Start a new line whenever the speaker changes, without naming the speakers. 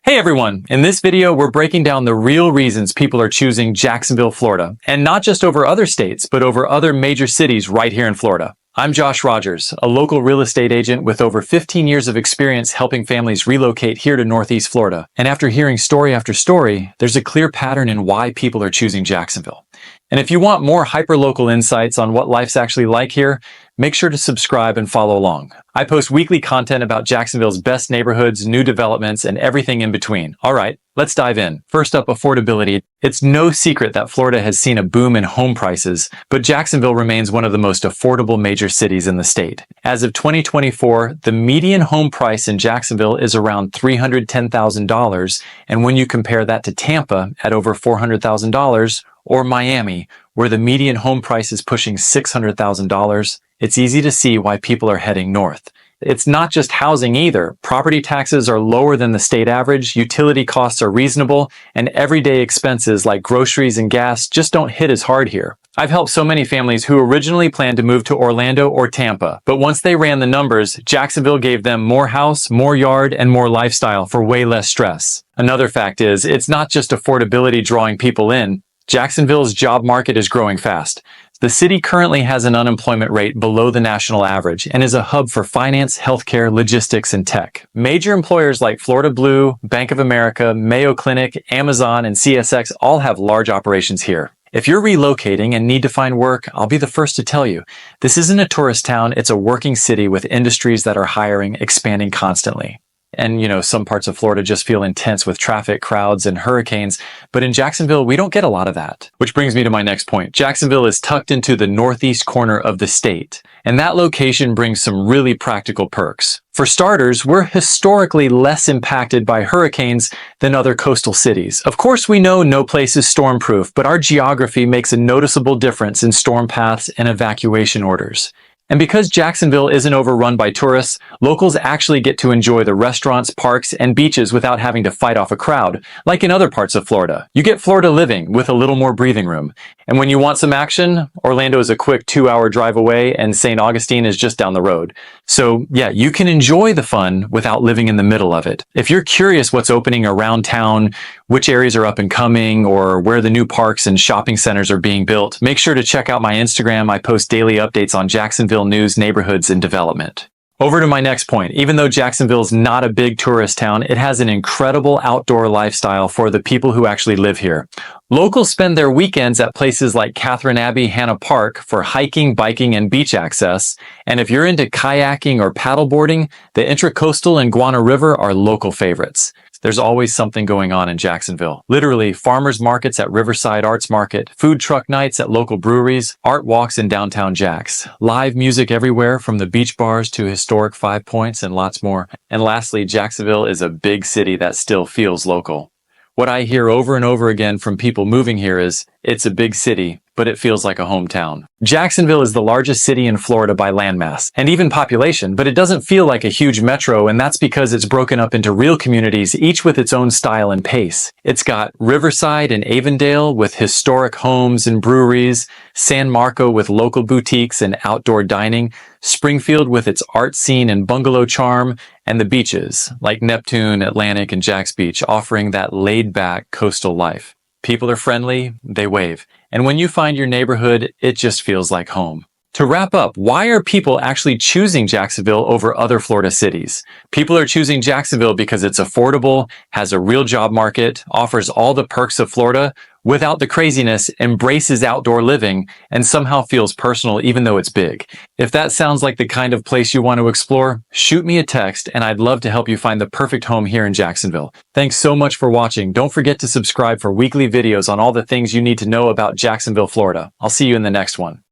Hey everyone, in this video we're breaking down the real reasons people are choosing Jacksonville, Florida, and not just over other states, but over other major cities right here in Florida. I'm Josh Rogers, a local real estate agent with over 15 years of experience helping families relocate here to Northeast Florida. And after hearing story after story, there's a clear pattern in why people are choosing Jacksonville. And if you want more hyper-local insights on what life's actually like here, make sure to subscribe and follow along. I post weekly content about Jacksonville's best neighborhoods, new developments, and everything in between. All right, let's dive in. First up, affordability. It's no secret that Florida has seen a boom in home prices, but Jacksonville remains one of the most affordable major cities in the state. As of 2024, the median home price in Jacksonville is around $310,000, and when you compare that to Tampa at over $400,000, or Miami, where the median home price is pushing $600,000, it's easy to see why people are heading north. It's not just housing either. Property taxes are lower than the state average, utility costs are reasonable, and everyday expenses like groceries and gas just don't hit as hard here. I've helped so many families who originally planned to move to Orlando or Tampa, but once they ran the numbers, Jacksonville gave them more house, more yard, and more lifestyle for way less stress. Another fact is, it's not just affordability drawing people in. Jacksonville's job market is growing fast. The city currently has an unemployment rate below the national average and is a hub for finance, healthcare, logistics, and tech. Major employers like Florida Blue, Bank of America, Mayo Clinic, Amazon, and CSX all have large operations here. If you're relocating and need to find work, I'll be the first to tell you, this isn't a tourist town, it's a working city with industries that are hiring, expanding constantly. And, some parts of Florida just feel intense with traffic, crowds, and hurricanes. But in Jacksonville, we don't get a lot of that. Which brings me to my next point. Jacksonville is tucked into the northeast corner of the state. And that location brings some really practical perks. For starters, we're historically less impacted by hurricanes than other coastal cities. Of course, we know no place is storm-proof, but our geography makes a noticeable difference in storm paths and evacuation orders. And because Jacksonville isn't overrun by tourists, locals actually get to enjoy the restaurants, parks, and beaches without having to fight off a crowd, like in other parts of Florida. You get Florida living with a little more breathing room. And when you want some action, Orlando is a quick 2-hour drive away and St. Augustine is just down the road. So yeah, you can enjoy the fun without living in the middle of it. If you're curious what's opening around town, which areas are up and coming, or where the new parks and shopping centers are being built, make sure to check out my Instagram. I post daily updates on Jacksonville news, neighborhoods, and development. Over to my next point. Even though Jacksonville's not a big tourist town, it has an incredible outdoor lifestyle for the people who actually live here. Locals spend their weekends at places like Catherine Abbey Hanna Park for hiking, biking, and beach access. And if you're into kayaking or paddleboarding, the Intracoastal and Guana River are local favorites. There's always something going on in Jacksonville. Literally, farmers markets at Riverside Arts Market, food truck nights at local breweries, art walks in downtown Jacks, live music everywhere from the beach bars to historic Five Points and lots more. And lastly, Jacksonville is a big city that still feels local. What I hear over and over again from people moving here is, it's a big city, but it feels like a hometown. Jacksonville is the largest city in Florida by landmass and even population, but it doesn't feel like a huge metro, and that's because it's broken up into real communities, each with its own style and pace. It's got Riverside and Avondale with historic homes and breweries, San Marco with local boutiques and outdoor dining, Springfield with its art scene and bungalow charm, and the beaches like Neptune, Atlantic, and Jax Beach offering that laid-back coastal life. People are friendly, they wave. And when you find your neighborhood, it just feels like home. To wrap up, why are people actually choosing Jacksonville over other Florida cities? People are choosing Jacksonville because it's affordable, has a real job market, offers all the perks of Florida without the craziness, embraces outdoor living, and somehow feels personal even though it's big. If that sounds like the kind of place you want to explore, shoot me a text and I'd love to help you find the perfect home here in Jacksonville. Thanks so much for watching. Don't forget to subscribe for weekly videos on all the things you need to know about Jacksonville, Florida. I'll see you in the next one.